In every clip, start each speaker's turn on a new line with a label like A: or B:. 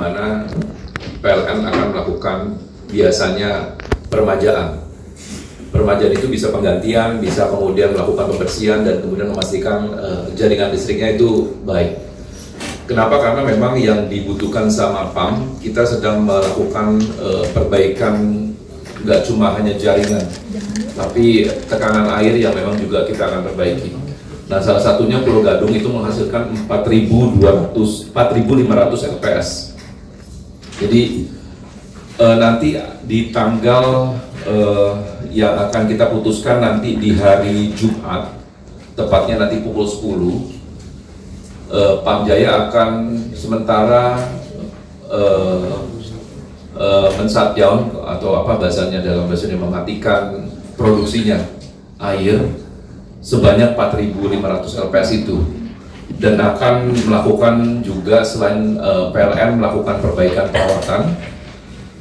A: mana PLN akan melakukan biasanya permajaan. Permajaan itu bisa penggantian, bisa kemudian melakukan pembersihan dan kemudian memastikan jaringan listriknya itu baik. Kenapa? Karena memang yang dibutuhkan sama PAM, kita sedang melakukan perbaikan nggak cuma hanya jaringan, tapi tekanan air yang memang juga kita akan perbaiki. Nah, salah satunya Pulau Gadung itu menghasilkan 4.500 LPS. Jadi nanti di tanggal yang akan kita putuskan nanti di hari Jumat, tepatnya nanti pukul 10, PAM Jaya akan sementara men-shutdown atau apa bahasanya dalam bahasa Indonesia, mematikan produksinya air sebanyak 4.500 LPS itu, dan akan melakukan juga selain PLN melakukan perbaikan perawatan,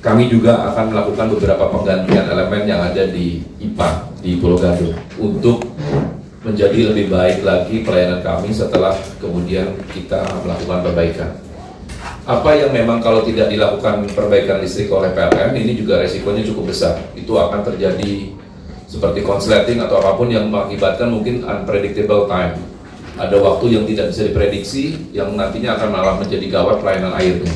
A: kami juga akan melakukan beberapa penggantian elemen yang ada di IPA di Pulau Gadung untuk menjadi lebih baik lagi pelayanan kami setelah kemudian kita melakukan perbaikan. Apa yang memang kalau tidak dilakukan perbaikan listrik oleh PLN, ini juga resikonya cukup besar. Itu akan terjadi seperti konsleting atau apapun yang mengakibatkan mungkin unpredictable time. Ada waktu yang tidak bisa diprediksi yang nantinya akan malah menjadi gawat pelayanan airnya.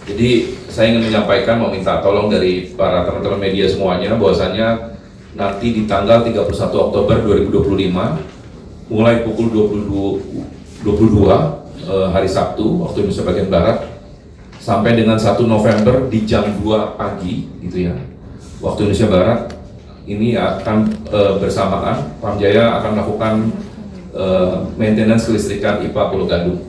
A: Jadi saya ingin menyampaikan, meminta tolong dari para teman-teman media semuanya bahwasanya nanti di tanggal 31 Oktober 2025 mulai pukul 22 hari Sabtu waktu Indonesia bagian Barat sampai dengan 1 November di jam 2 pagi gitu ya waktu Indonesia Barat, ini akan bersamaan PAM Jaya akan melakukan maintenance kelistrikan IPA Pulau Gadung.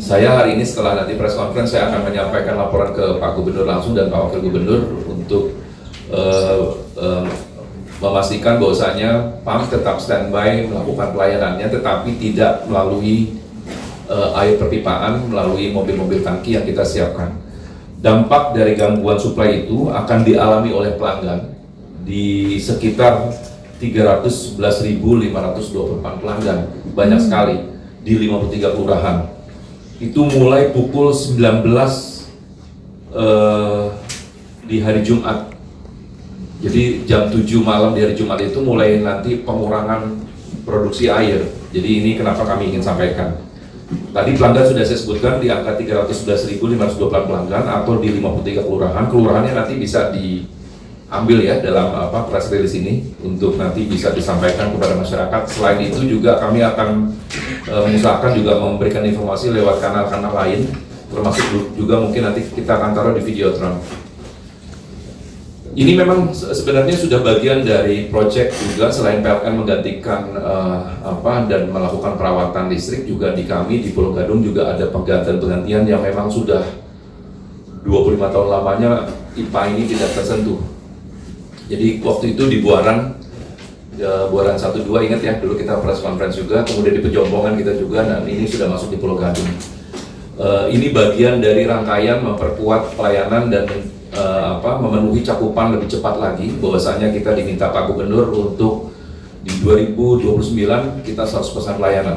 A: Saya hari ini setelah nanti press conference saya akan menyampaikan laporan ke Pak Gubernur langsung dan Pak Wakil Gubernur untuk memastikan bahwasanya PAM tetap standby melakukan pelayanannya, tetapi tidak melalui air perpipaan, melalui mobil-mobil tangki yang kita siapkan. Dampak dari gangguan suplai itu akan dialami oleh pelanggan di sekitar 311.524 pelanggan, banyak sekali di 53 kelurahan. Itu mulai pukul 19 di hari Jumat. Jadi jam 7 malam di hari Jumat itu mulai nanti pengurangan produksi air. Jadi ini kenapa kami ingin sampaikan. Tadi pelanggan sudah saya sebutkan di angka 311.524 pelanggan atau di 53 kelurahan. Kelurahannya nanti bisa diambil ya dalam press release ini untuk nanti bisa disampaikan kepada masyarakat. Selain itu juga kami akan mengusahakan juga memberikan informasi lewat kanal-kanal lain, termasuk juga mungkin nanti kita akan taruh di Videotron. Ini memang sebenarnya sudah bagian dari proyek juga, selain PLN menggantikan dan melakukan perawatan listrik, juga di kami di Pulau Gadung juga ada penggantian yang memang sudah 25 tahun lamanya IPA ini tidak tersentuh. Jadi waktu itu di Buaran 1-2 ingat ya, dulu kita press conference juga, kemudian di Pejombongan kita juga, dan ini sudah masuk di Pulau Gadung. Ini bagian dari rangkaian memperkuat pelayanan dan memenuhi cakupan lebih cepat lagi, bahwasanya kita diminta Pak Gubernur untuk di 2029 kita 100% layanan.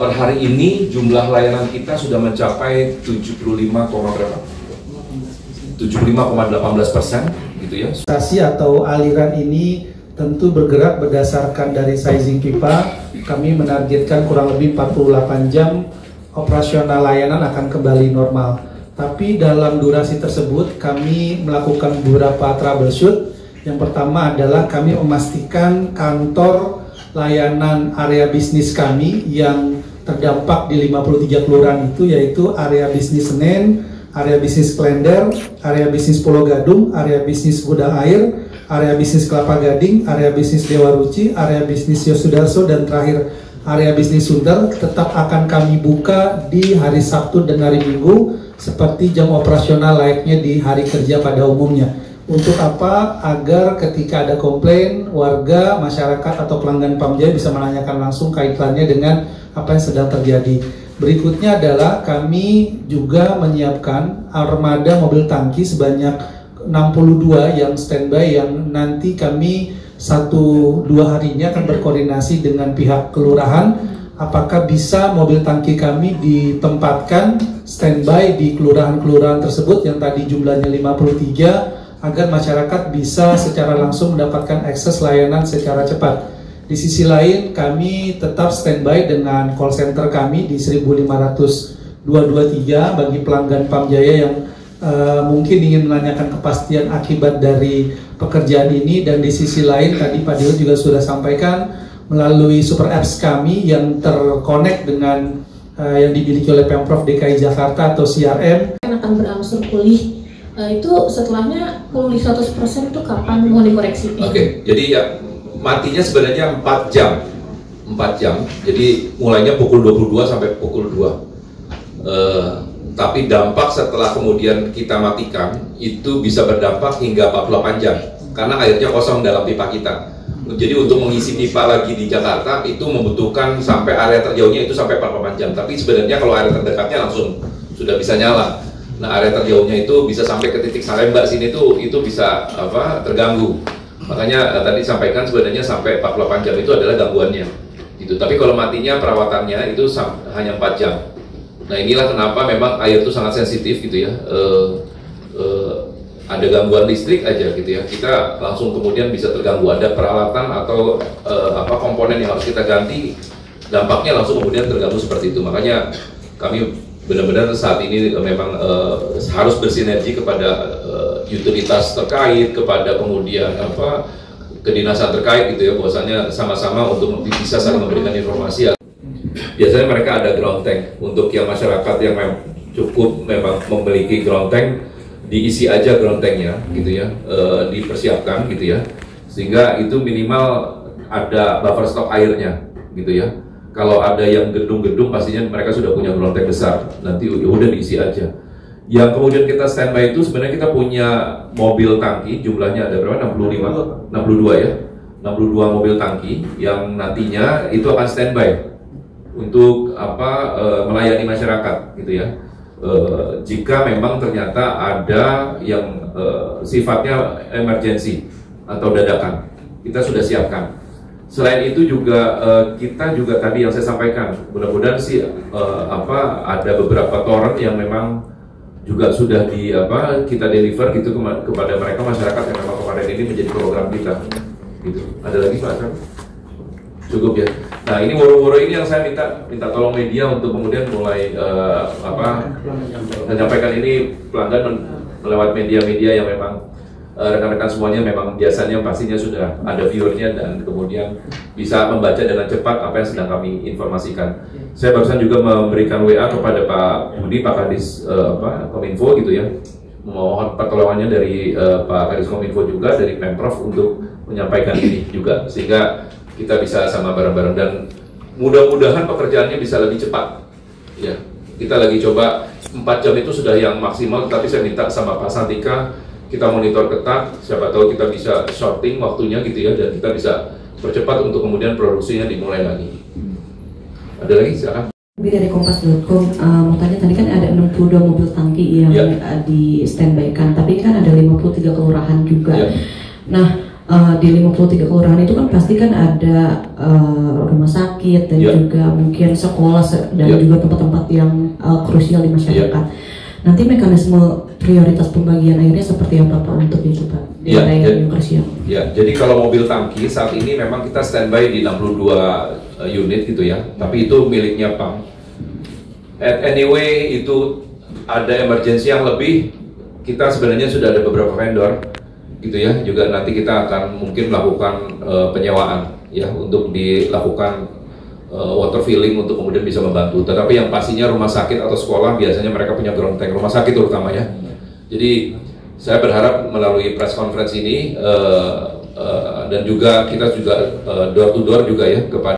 A: Per hari ini jumlah layanan kita sudah mencapai 75,18% gitu ya.
B: Stasi atau aliran ini tentu bergerak berdasarkan dari sizing pipa. Kami menargetkan kurang lebih 48 jam operasional layanan akan kembali normal. Tapi dalam durasi tersebut kami melakukan beberapa troubleshoot. Yang pertama adalah kami memastikan kantor layanan area bisnis kami yang terdampak di 53 kelurahan itu, yaitu area bisnis Senen, area bisnis Klender, area bisnis Pulau Gadung, area bisnis Gudang Air, area bisnis Kelapa Gading, area bisnis Dewa Ruci, area bisnis Yosudarso, dan terakhir area bisnis Sunter tetap akan kami buka di hari Sabtu dan hari Minggu seperti jam operasional layaknya di hari kerja pada umumnya. Untuk apa? Agar ketika ada komplain, warga, masyarakat atau pelanggan PAM Jaya bisa menanyakan langsung kaitannya dengan apa yang sedang terjadi. Berikutnya adalah kami juga menyiapkan armada mobil tangki sebanyak 62 yang standby, yang nanti kami 1-2 harinya akan berkoordinasi dengan pihak kelurahan apakah bisa mobil tangki kami ditempatkan standby di kelurahan-kelurahan tersebut yang tadi jumlahnya 53 agar masyarakat bisa secara langsung mendapatkan akses layanan secara cepat. Di sisi lain, kami tetap standby dengan call center kami di 15223 bagi pelanggan Pamjaya yang mungkin ingin menanyakan kepastian akibat dari pekerjaan ini. Dan di sisi lain, tadi Pak Dirut juga sudah sampaikan melalui super apps kami yang terkonek dengan yang dimiliki oleh Pemprov DKI Jakarta atau CRM.
C: Akan berangsur pulih. Itu setelahnya pulih 100% itu kapan mau dikoreksi?
A: Oke, jadi ya matinya sebenarnya 4 jam. 4 jam. Jadi mulainya pukul 22 sampai pukul 2. Tapi dampak setelah kemudian kita matikan itu bisa berdampak hingga 48 jam karena airnya kosong dalam pipa kita. Jadi untuk mengisi pipa lagi di Jakarta itu membutuhkan sampai area terjauhnya itu sampai 48 jam. Tapi sebenarnya kalau area terdekatnya langsung sudah bisa nyala. Nah, area terjauhnya itu bisa sampai ke titik Salemba sini itu bisa terganggu. Makanya tadi sampaikan sebenarnya sampai 48 jam itu adalah gangguannya. Gitu. Tapi kalau matinya perawatannya itu hanya 4 jam. Nah, inilah kenapa memang air itu sangat sensitif gitu ya. Ada gangguan listrik aja gitu ya, kita langsung kemudian bisa terganggu. Ada peralatan atau komponen yang harus kita ganti, dampaknya langsung kemudian terganggu seperti itu. Makanya kami benar-benar saat ini memang harus bersinergi kepada utilitas terkait, kepada kemudian kedinasan terkait gitu ya, bahwasanya sama-sama untuk bisa saling memberikan informasi. Biasanya mereka ada ground tank untuk yang masyarakat yang cukup memang memiliki ground tank, diisi aja ground tanknya gitu ya, dipersiapkan gitu ya, sehingga itu minimal ada buffer stok airnya gitu ya. Kalau ada yang gedung-gedung pastinya mereka sudah punya ground tank besar, nanti udah diisi aja. Yang kemudian kita standby itu sebenarnya kita punya mobil tangki, jumlahnya ada berapa? 62 ya, 62 mobil tangki yang nantinya itu akan standby untuk melayani masyarakat gitu ya. Jika memang ternyata ada yang sifatnya emergensi atau dadakan, kita sudah siapkan. Selain itu juga kita juga tadi yang saya sampaikan, mudah-mudahan sih ada beberapa toren yang memang juga sudah kita deliver gitu kepada mereka masyarakat yang memang kemarin ini menjadi program kita. Gitu. Ada lagi Pak Asam? Cukup ya. Nah, ini woro-woro ini yang saya minta tolong media untuk kemudian mulai menyampaikan ini pelanggan melewat media-media yang memang rekan-rekan semuanya memang biasanya pastinya sudah ada viewernya dan kemudian bisa membaca dengan cepat apa yang sedang kami informasikan. Saya barusan juga memberikan WA kepada Pak Budi, Pak Kadis Kominfo gitu ya, mohon pertolongannya dari Pak Kadis Kominfo juga dari Pemprov untuk menyampaikan ini juga sehingga kita bisa sama bareng-bareng dan mudah-mudahan pekerjaannya bisa lebih cepat. Ya, kita lagi coba 4 jam itu sudah yang maksimal, tapi saya minta sama Pak Santika kita monitor ketat, siapa tahu kita bisa shorting waktunya gitu ya, dan kita bisa percepat untuk kemudian produksinya dimulai lagi. Ada lagi silakan.
D: Dari Kompas.com, mau tanya tadi kan ada 62 mobil tangki yang di standby-kan, tapi kan ada 53 kelurahan juga. Nah, di 53 kelurahan itu kan pasti kan ada rumah sakit dan juga mungkin sekolah dan juga tempat-tempat yang krusial di masyarakat. Nanti mekanisme prioritas pembagian airnya seperti apa Pak untuk itu Pak? Di area yang krusial. Ya,
A: jadi kalau mobil tangki saat ini memang kita standby di 62 unit gitu ya, tapi itu miliknya PAM. Anyway, itu ada emergency yang lebih, kita sebenarnya sudah ada beberapa vendor gitu ya, juga nanti kita akan mungkin melakukan penyewaan ya untuk dilakukan water filling untuk kemudian bisa membantu. Tetapi yang pastinya rumah sakit atau sekolah biasanya mereka punya ground tank, rumah sakit terutama ya. Jadi saya berharap melalui press conference ini dan juga kita juga door to door juga ya kepada